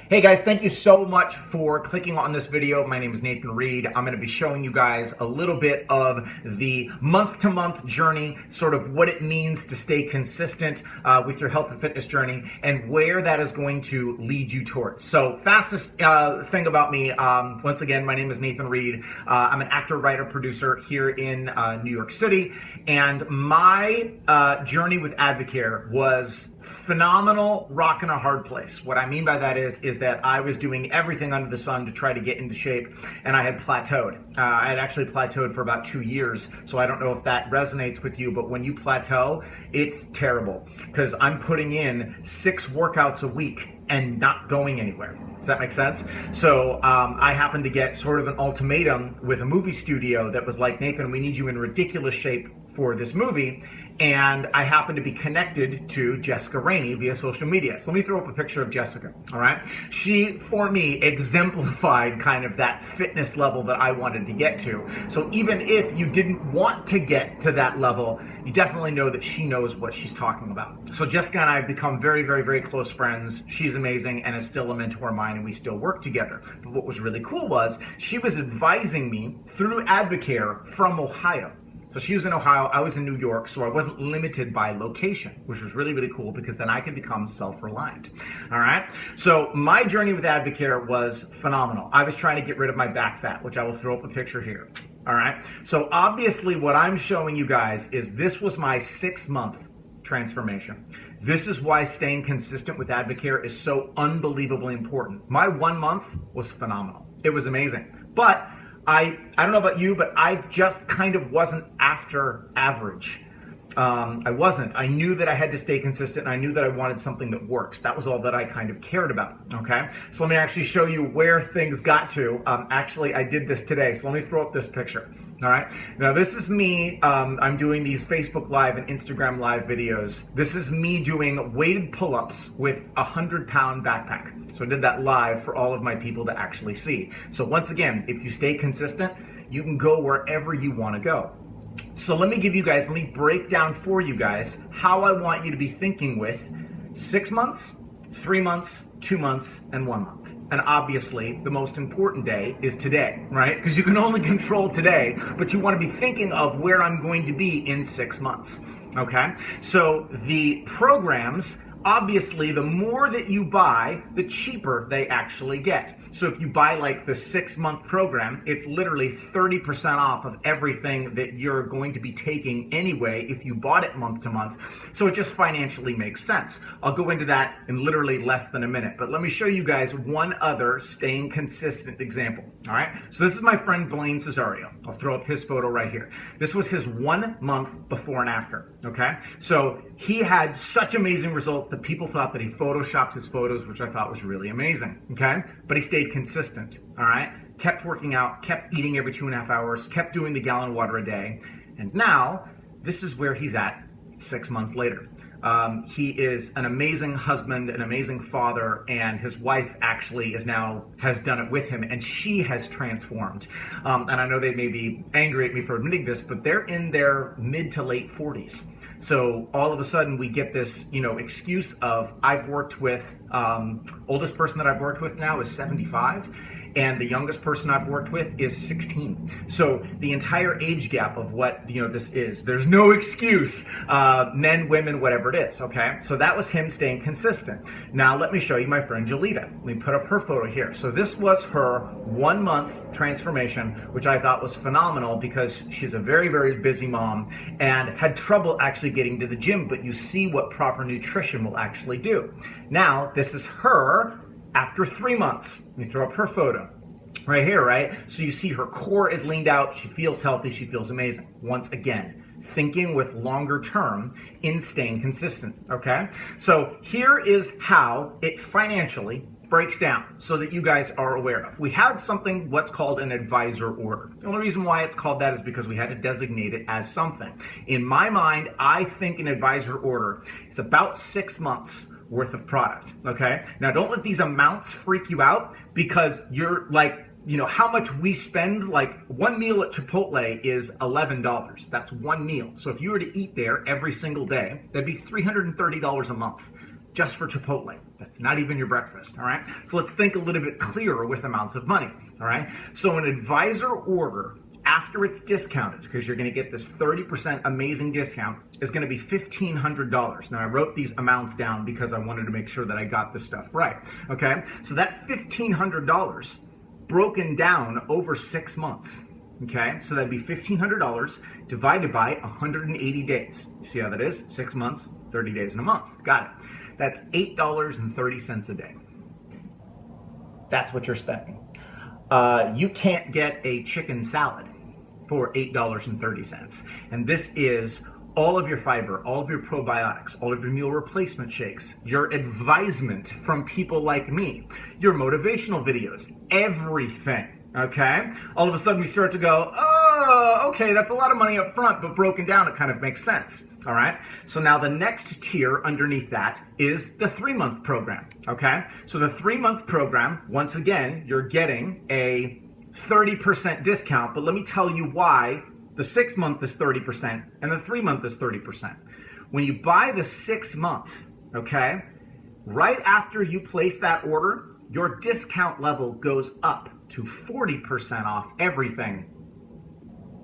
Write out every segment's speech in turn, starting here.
Hey guys, thank you so much for clicking on this video. My name is Nathan Reed. I'm going to be showing you guys a little bit of the month-to-month journey, sort of what it means to stay consistent with your health and fitness journey and where that is going to lead you towards. So fastest thing about me, once again, my name is Nathan Reed. I'm an actor, writer, producer here in New York City, and my journey with Advocare was phenomenal, rock in a hard place. What I mean by that is that I was doing everything under the sun to try to get into shape, and I had plateaued. I had actually plateaued for about 2 years, so I don't know if that resonates with you, but when you plateau, it's terrible because I'm putting in 6 workouts a week and not going anywhere. Does that make sense? So I happened to get sort of an ultimatum with a movie studio that was like, Nathan, we need you in ridiculous shape for this movie. And I happened to be connected to Jessica Rainey via social media. So let me throw up a picture of Jessica, all right? She, for me, exemplified kind of that fitness level that I wanted to get to. So even if you didn't want to get to that level, you definitely know that she knows what she's talking about. So Jessica and I have become very, very, very close friends. She's amazing and is still a mentor of mine, and we still work together. But what was really cool was she was advising me through Advocare from Ohio. So she was in Ohio, I was in New York, so I wasn't limited by location, which was really, really cool because then I could become self-reliant. All right. So my journey with Advocare was phenomenal. I was trying to get rid of my back fat, which I will throw up a picture here. All right. So obviously what I'm showing you guys is this was my 6-month transformation. This is why staying consistent with Advocare is so unbelievably important. My 1 month was phenomenal. It was amazing. But I don't know about you, but I just kind of wasn't after average. I wasn't. I knew that I had to stay consistent, and I knew that I wanted something that works. That was all that I kind of cared about, okay? So let me actually show you where things got to. Actually, I did this today, so let me throw up this picture. All right. Now this is me. I'm doing these Facebook Live and Instagram Live videos. This is me doing weighted pull-ups with a 100-pound backpack. So I did that live for all of my people to actually see. So once again, if you stay consistent, you can go wherever you want to go. So let me break down for you guys how I want you to be thinking with 6 months, 3 months, 2 months, and 1 month. And obviously, the most important day is today, right? Because you can only control today, but you want to be thinking of where I'm going to be in 6 months, okay? So the programs, obviously, the more that you buy, the cheaper they actually get. So if you buy like the 6-month program, it's literally 30% off of everything that you're going to be taking anyway if you bought it month to month. So it just financially makes sense. I'll go into that in literally less than a minute, but let me show you guys one other staying consistent example, all right? So this is my friend Blaine Cesario. I'll throw up his photo right here. This was his 1 month before and after, okay? So he had such amazing results that people thought that he photoshopped his photos, which I thought was really amazing, okay? But he stayed consistent, all right? Kept working out, kept eating every 2.5 hours, kept doing the gallon of water a day. And now, this is where he's at 6 months later. He is an amazing husband, an amazing father, and his wife actually has done it with him, and she has transformed. And I know they may be angry at me for admitting this, but they're in their mid to late 40s. So all of a sudden we get this, excuse of I've worked with, oldest person that I've worked with now is 75. And the youngest person I've worked with is 16. So the entire age gap of what, this is, there's no excuse, men, women, whatever it is, okay? So that was him staying consistent. Now let me show you my friend Jolita. Let me put up her photo here. So this was her 1 month transformation, which I thought was phenomenal because she's a very, very busy mom and had trouble actually getting to the gym, but you see what proper nutrition will actually do. Now, this is her after 3 months. Let me throw up her photo right here, right? So you see her core is leaned out. She feels healthy. She feels amazing. Once again, thinking with longer term in staying consistent, okay? So here is how it financially breaks down so that you guys are aware of. We have something what's called an advisor order. The only reason why it's called that is because we had to designate it as something. In my mind, I think an advisor order is about 6 months worth of product, okay? Now don't let these amounts freak you out because you're like, how much we spend, like one meal at Chipotle is $11. That's one meal. So if you were to eat there every single day, that'd be $330 a month. just for Chipotle. That's not even your breakfast, all right? So let's think a little bit clearer with amounts of money, all right? So an advisor order, after it's discounted, because you're going to get this 30% amazing discount, is going to be $1,500. Now, I wrote these amounts down because I wanted to make sure that I got this stuff right, okay? So that $1,500 broken down over 6 months, okay? So that'd be $1,500 divided by 180 days. See how that is? 6 months, 30 days in a month. Got it. That's $8.30 a day. That's what you're spending. You can't get a chicken salad for $8.30. And this is all of your fiber, all of your probiotics, all of your meal replacement shakes, your advisement from people like me, your motivational videos, everything, okay? All of a sudden we start to go, oh, okay, that's a lot of money up front, but broken down, it kind of makes sense, all right? So now the next tier underneath that is the 3-month program, okay? So the 3-month program, once again, you're getting a 30% discount, but let me tell you why the 6-month is 30% and the 3-month is 30%. When you buy the 6-month, okay, right after you place that order, your discount level goes up to 40% off everything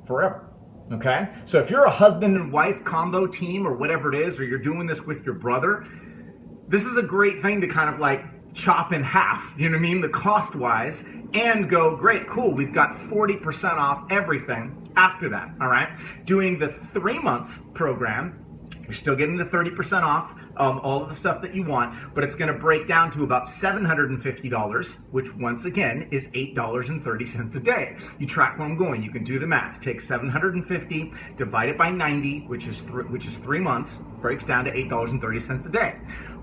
forever. Okay? So if you're a husband and wife combo team or whatever it is, or you're doing this with your brother, this is a great thing to kind of like chop in half, you know what I mean, the cost wise, and go, great, cool, we've got 40% off everything after that, all right? Doing the 3-month program, you're still getting the 30% off all of the stuff that you want, but it's going to break down to about $750, which once again is $8.30 a day. You track where I'm going. You can do the math. Take 750, divide it by 90, which is 3 months, breaks down to $8.30 a day.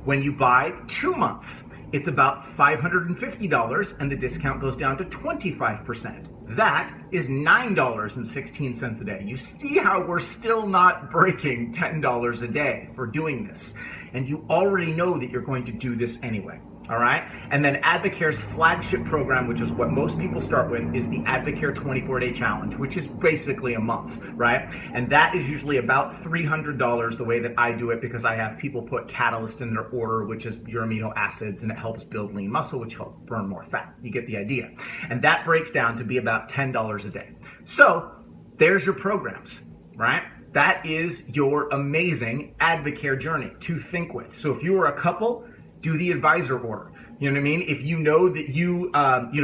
When you buy 2 months, it's about $550, and the discount goes down to 25%. That is $9.16 a day. You see how we're still not breaking $10 a day for doing this. And you already know that you're going to do this anyway. All right? And then Advocare's flagship program, which is what most people start with, is the Advocare 24-day challenge, which is basically a month, right? And that is usually about $300 the way that I do it, because I have people put Catalyst in their order, which is your amino acids, and it helps build lean muscle, which helps burn more fat. You get the idea. And that breaks down to be about $10 a day. So there's your programs, right? That is your amazing Advocare journey to think with. So if you are a couple, do the advisor order. You know what I mean? If you know that you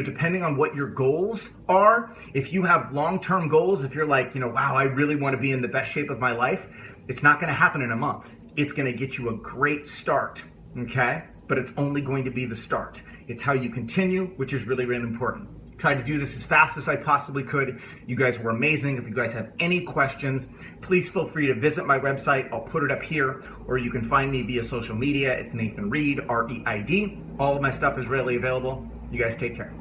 depending on what your goals are, if you have long-term goals, if you're like, wow, I really want to be in the best shape of my life, it's not going to happen in a month. It's going to get you a great start, okay? But it's only going to be the start. It's how you continue, which is really, really important. Tried to do this as fast as I possibly could. You guys were amazing. If you guys have any questions, please feel free to visit my website. I'll put it up here, or you can find me via social media. It's Nathan Reid, R-E-I-D. All of my stuff is readily available. You guys take care.